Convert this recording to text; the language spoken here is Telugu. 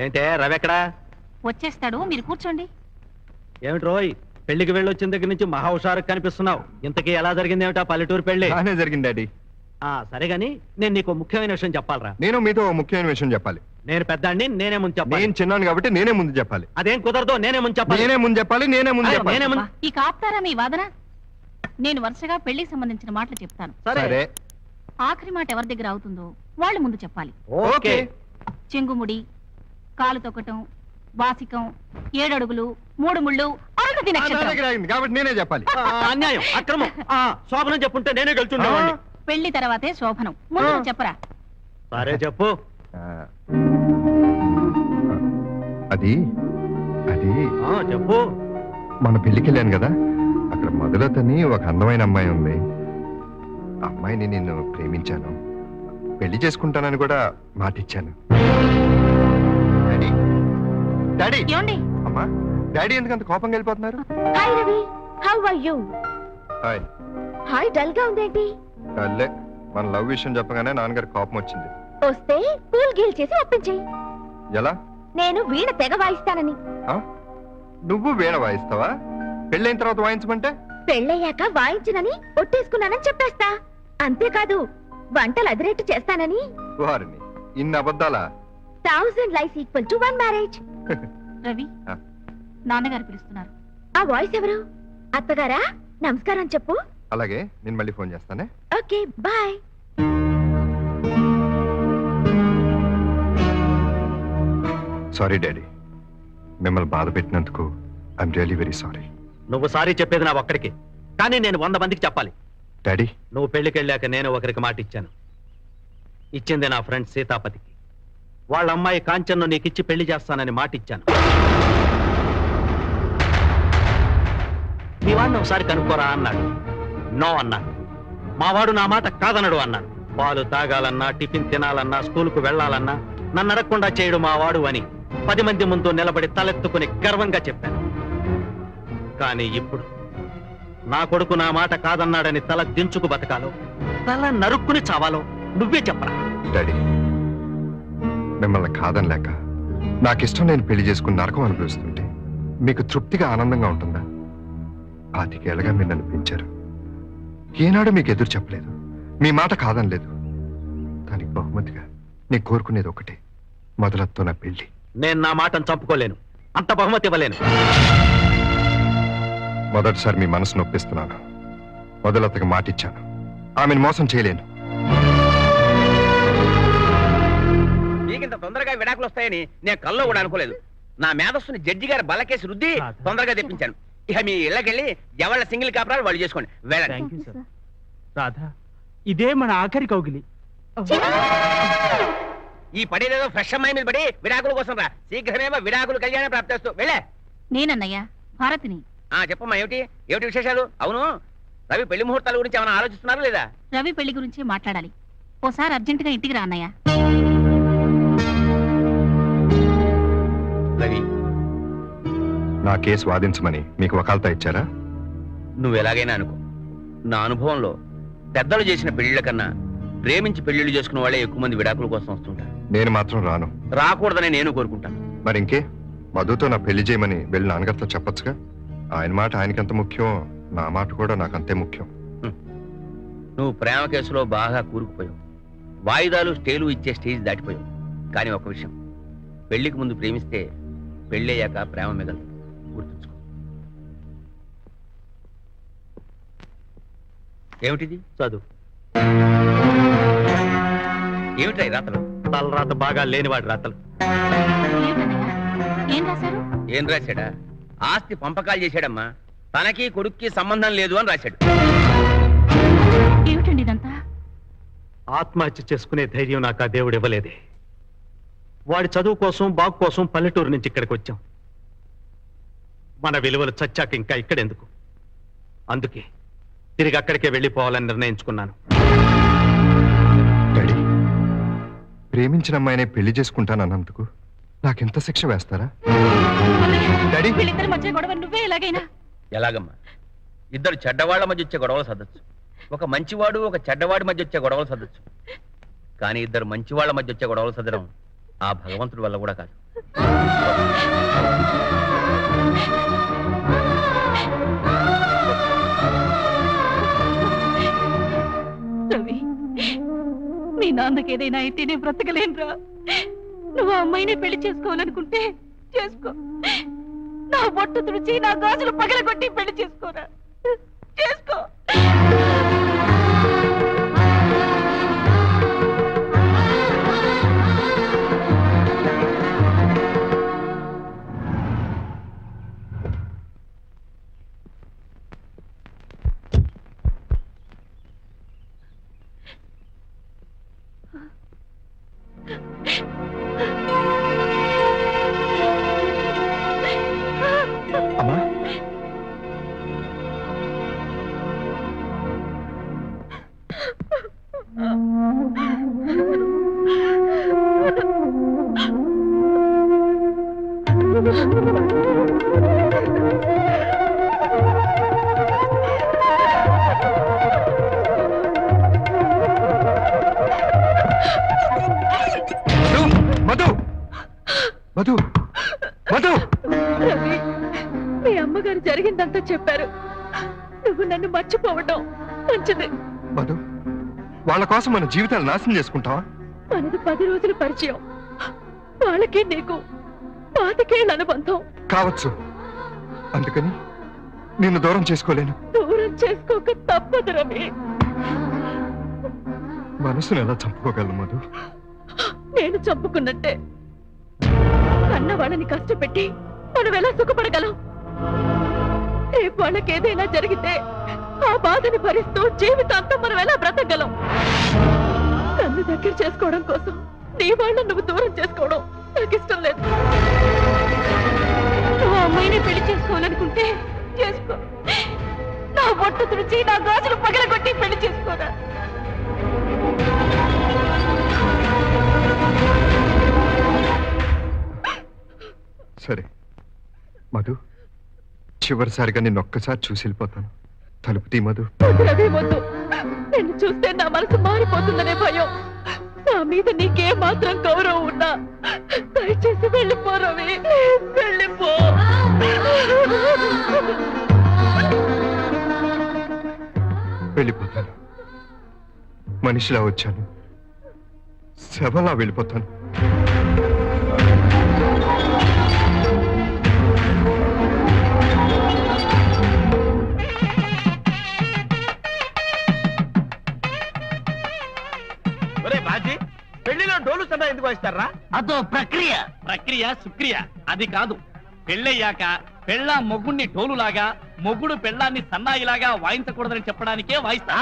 ఏంటే రవి ఎక్కడా? వచ్చేస్తాడు, మీరు కూర్చోండి. ఏమిటి రోయ్, పెళ్లికి వెళ్ళొచ్చిన దగ్గర నుంచి మహా హుషారు కనిపిస్తున్నావు. ఇంతకీ ఎలా జరిగింది ఏమిటా పల్లెటూరు పెళ్లి? బాగానే జరిగింది డాడీ. సరే గాని నేను నీకు ముఖ్యమైన విషయం చెప్పాలరా. నేను మీతో ముఖ్యమైన విషయం చెప్పాలి. నేను పెద్దాన్ని, నేనే ముందు చెప్పాలి. నేను చిన్నాను కాబట్టి నేనే ముందు చెప్పాలి. అదేం కుదరదు, నేనే ముందు చెప్పాలి. నేనే ముందు చెప్పాలి. నేనే ముందు చెప్పాలి. ఈ కాపుతారా మీ వాదన? నేను వరుసగా పెళ్లికి సంబంధించిన మాటలు చెప్తాను. సరే. ఆఖరి మాట ఎవరి దగ్గర అవుతుందో వాళ్ళు ముందు చెప్పాలి. ఓకే. చెంగుముడి, కాలు తొక్కటం, వాసికం, 7 అడుగులు, 3 ముళ్ళు, ఆకృతి నక్షత్రం. కాబట్టి నేనే చెప్పాలి. అన్యాయం, అక్రమం. శోభనం చెప్పుంటే నేనే గెలుచుండేవాడిని. పెళ్లి తర్వాతే శోభనం. ముందు చెప్పరా. సరే చెప్పు. అది అది చెప్పు. మన పెళ్లికి వెళ్ళాను కదా, అక్కడ మొదలతని ఒక అందమైన అమ్మాయి ఉంది. ఆ అమ్మాయిని నేను ప్రేమించాను, పెళ్లి చేసుకుంటానని కూడా మాటిచ్చాను. డాడీ డాడీ ఏమండి? అమ్మా, డాడీ ఎందుకంత కోపంగా వెళ్ళిపోతున్నారు? Hi Ravi, how are you? Hi. Hi, dull గా ఉందేంటి? డల్లే. మన లవ్ విషయం చెప్పగానే నాన్నగారి కోపం వచ్చింది. వస్తే పూల్ గీల్ చేసి ఒప్పించేయి. ఎలా? నేను వీణ తెగ వాయిస్తానని. నువ్వు వీణ వాయిస్తావా? పెళ్ళైన తర్వాత వాయించమంటే? పెళ్ళయ్యాక వాయించనని ఒట్టేసుకున్నానని చెప్పేస్తా. అంతేకాదు, వంటలు అదిరేట్టు చేస్తానని. వారిని ఇన్ని అబద్ధాలా? 1000 lives equal to 1 marriage. Ravi, నాన్నగారు పిలుస్తున్నారు. ఆ వాయిస్ ఎవరు? అత్తగారా? నమస్కారం చెప్పు. అలాగే, నేను మళ్ళీ ఫోన్ చేస్తానే. Okay, bye. సారీ డాడీ, మిమ్మల్ని బాధ పెట్టినందుకు ఐఎమ్ రియలీ వెరీ సారీ. నువ్వు సారీ చెప్పేది నా ఒక్కడికి, కానీ నేను 100 మందికి చెప్పాలి. డాడీ, నువ్వు పెళ్లికి వెళ్ళాక నేను ఒకరికి మాట ఇచ్చాను. ఇచ్చింది నా ఫ్రెండ్ సీతాపతికి. వాళ్ళ అమ్మాయి కాంచన్ను నీకిచ్చి పెళ్లి చేస్తానని మాట ఇచ్చాను. మీ వాడిని ఒకసారి కనుక్కోరా అన్నాడు. నో అన్నాను. మావాడు నా మాట కాదనడు అన్నాను. పాలు తాగాలన్నా, టిఫిన్ తినాలన్నా, స్కూలుకు వెళ్లాలన్నా నన్ను అడగకుండా చేయడు మావాడు అని 10 మంది ముందు నిలబడి తలెత్తుకుని గర్వంగా చెప్పాను. కానీ ఇప్పుడు నా కొడుకు నా మాట కాదన్నాడని తల దించుకు బతకాలో, తల నరుక్కుని చావాలో నువ్వే చెప్పరా. డాడీ, మిమ్మల్ని కాదనలేక నాకిష్టం నేను పెళ్లి చేసుకుని నరకం అనిపిస్తుంటే మీకు తృప్తిగా ఆనందంగా ఉంటుందా? 25 ఏళ్ళగా మీరు నన్ను పెంచారు. ఏనాడు మీకు ఎదురు చెప్పలేదు, మీ మాట కాదనలేదు. దానికి బహుమతిగా నేను కోరుకునేది ఒకటే, మొదలతో నా పెళ్లి. నేను నా మాటను చంపుకోలేను, అంత బహుమతి ఇవ్వలేను. మొదటిసారి మీ మనసు నొప్పిస్తున్నాను. మొదలతకి మాట ఇచ్చాను, ఆమెను మోసం చేయలేను. నీకింత తొందరగా విడాకులు వస్తాయని నేను కల్లో కూడా అనుకోలేదు. నా మేధస్సుని జడ్జి గారి బలకేసి రుద్ది తొందరగా తెప్పించాను. ఇక మీ ఇళ్ళకెళ్ళి ఎవళ్ళ సింగిల్ కాపురాలు వాళ్ళు చేసుకోండి. వెళ్ళండి. రాధా, ఇదే మన ఆఖరి కౌగిలి. ఈ పడేదేదో ఫ్రెష్ అమ్మాయి మీద పడి విడాకుల కోసం రా. శీఘ్రమేమో విడాకులు కళ్యాణ ప్రాప్తిస్తూ వెళ్ళే. నేనన్నయ్యా, భారతిని. చెప్పమ్మా, ఏమిటి విశేషాలు? అవును, రవి పెళ్లి ముహూర్తాల గురించి ఏమైనా ఆలోచిస్తున్నారు లేదా? రవి పెళ్లి గురించి మాట్లాడాలి. ఓసారి అర్జెంటుగా ఇంటికి రా అన్నయ్య. రవి, నా కేసు వాదించమని మీకు వకాల్తా ఇచ్చారా? నువ్వు ఎలాగైనా అనుకో, నా అనుభవంలో పెద్దలు చేసిన పెళ్లిళ్ళ కన్నా ప్రేమించి పెళ్లిళ్ళు చేసుకున్న వాళ్ళే ఎక్కువ మంది విడాకుల కోసం వస్తుంటారు. నేను మాత్రం రాను. రాకూడదని నేను కోరుకుంటాను. మరి ఇంకే, మధుతో నా పెళ్లి చేయమని వెళ్ళి నాన్నగారితో చెప్పొచ్చుగా. ఆయన మాట ఆయనకంత ముఖ్యం, నా మాట కూడా నాకు అంతే ముఖ్యం. నువ్వు ప్రేమ కేసులో బాగా కూరుకుపోయావు. వాయిదాలు స్టేలు ఇచ్చే స్టేజ్ దాటిపోయావు. కానీ ఒక విషయం, పెళ్లికి ముందు ప్రేమిస్తే పెళ్ళయ్యాక ప్రేమ మిగలదు, గుర్తుంచుకో. ఏమిటిది? చదువు. ఏమిట్రా ఈ రాతలు? తలరాత బాగా లేనివాడి రాతలు. ఏం రాశారు? ఏం రాశాడా? ఆస్తి పంపకాలు చేశాడమ్మా. తనకి కొడుక్కి సంబంధం లేదు అని రాశాడు. ఏమిటండి ఇదంతా? ఆత్మహత్య చేసుకునే ధైర్యం నాకు ఆ దేవుడు ఇవ్వలేదే. వాడి చదువు కోసం, బాగు కోసం పల్లెటూరు నుంచి ఇక్కడికి వచ్చాం. మన విలువలు చచ్చాక ఇంకా ఇక్కడెందుకు? అందుకే తిరిగి అక్కడికే వెళ్ళిపోవాలని నిర్ణయించుకున్నాను. డాడీ, ప్రేమించిన అమ్మాయినే పెళ్లి చేసుకుంటానన్నందుకు నాకెంత శిక్ష వేస్తారా? డాడీ, వీళ్ళిద్దరి మధ్య గొడవ నువ్వే ఎలాగైనా. ఎలాగమ్మా? ఇద్దరు చెడ్డవాళ్ల మధ్య వచ్చే గొడవలు సర్దచ్చు. ఒక మంచివాడు, ఒక చెడ్డవాడి మధ్య వచ్చే గొడవలు సర్దచ్చు. కానీ ఇద్దరు మంచివాళ్ల మధ్య వచ్చే గొడవలు సదరం ఆ భగవంతుడి వల్ల కూడా కాదు. రవి, మీ నాన్నకి ఏదైనా అయితే నేను బ్రతకలేనురా. నువ్వు ఆ అమ్మాయిని పెళ్లి చేసుకోవాలనుకుంటే చేసుకో. నా బొట్టు తుడిచి నా గాజులు పగలగొట్టి పెళ్లి చేసుకోరా. చేసుకో. అమ్మా మధు మధు మధు రవి, మీ అమ్మగారు జరిగిందంతా చెప్పారు. నువ్వు నన్ను మర్చిపోవటం మంచిది. మధు వాళ్ళ కోసం మన జీవితాలు నాశనం చేసుకుంటావా? మనది 10 రోజుల పరిచయం. వాళ్ళకి నీకు 25 ఏళ్ల అనుబంధం. కావచ్చు, అందుకని నిన్ను దూరం చేసుకోలేను. దూరం చేసుకోక తప్పదు రవి. మనసును ఎలా చంపుకోగలను మధు? నేను చంపుకున్నట్టే. కన్న వాళ్ళని కష్టపెట్టి మనం ఎలా సుఖపడగలం? రేపు వాళ్ళకి ఏదైనా జరిగితే ఆ బాధని భరిస్తూ జీవితాంతం మనం ఎలా బ్రతకగలం? నన్ను దగ్గర చేసుకోవడం కోసం నీ వాళ్ళని నువ్వు దూరం చేసుకోవడం నాకు ఇష్టం లేదు. నువ్వు ఆ అమ్మాయిని పెళ్లి చేసుకోవాలనుకుంటే చేసుకో. నా బొట్టు తుడిచి నా గాజులు పగలగొట్టి పెళ్లి చేసుకోరా. సరే మధు, చివరిసారిగా నిన్ను ఒక్కసారి చూసి వెళ్ళిపోతాను. తలుపు తీ మధు. వద్దు రవి, వద్దు. నిన్ను చూస్తే నా మనసు మారిపోతుందనే భయం. నా మీద నీకే మాత్రం గౌరవం ఉన్నా దయచేసి వెళ్ళిపో రవి, వెళ్ళిపో. వెళ్ళిపోతాను. మనిషిలా వచ్చాను, శవలా వెళ్ళిపోతాను. పెళ్లిలో డోలు సభ ఎందుకు వస్తారా? అదో ప్రక్రియ సుక్రియ అది కాదు. పెళ్ళయ్యాక పెళ్ళ మొగుణ్ణి డోలులాగా, మొగుడు పెళ్ళాన్ని సన్నాయిలాగా వాయించకూడదని చెప్పడానికే వాయిస్తా.